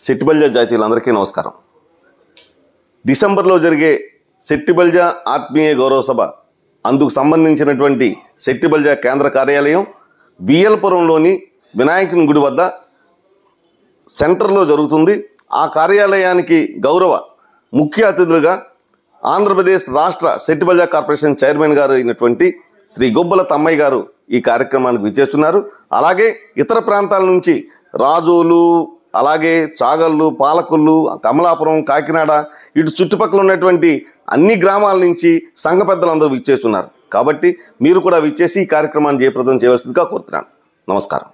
సెట్టిబల్జా జాతీయులందరికీ నమస్కారం. డిసెంబర్లో జరిగే సెట్టిబల్జా ఆత్మీయ గౌరవ సభ అందుకు సంబంధించినటువంటి సెట్టిబల్జా కేంద్ర కార్యాలయం విఎల్పురంలోని వినాయకుని గుడి వద్ద సెంటర్లో జరుగుతుంది. ఆ కార్యాలయానికి గౌరవ ముఖ్య అతిథులుగా ఆంధ్రప్రదేశ్ రాష్ట్ర సెట్టిబల్జా కార్పొరేషన్ చైర్మన్ గారు అయినటువంటి శ్రీ గొబ్బల తమ్మయ్య గారు ఈ కార్యక్రమానికి విచ్చేస్తున్నారు. అలాగే ఇతర ప్రాంతాల నుంచి రాజోలు, అలాగే చాగళ్ళు, పాలకొల్లు, కమలాపురం, కాకినాడ ఇటు చుట్టుపక్కల ఉన్నటువంటి అన్ని గ్రామాల నుంచి సంఘ పెద్దలందరూ విచ్చేస్తున్నారు. కాబట్టి మీరు కూడా విచ్చేసి ఈ కార్యక్రమాన్ని జయప్రదం చేయవలసిందిగా కోరుతున్నాను. నమస్కారం.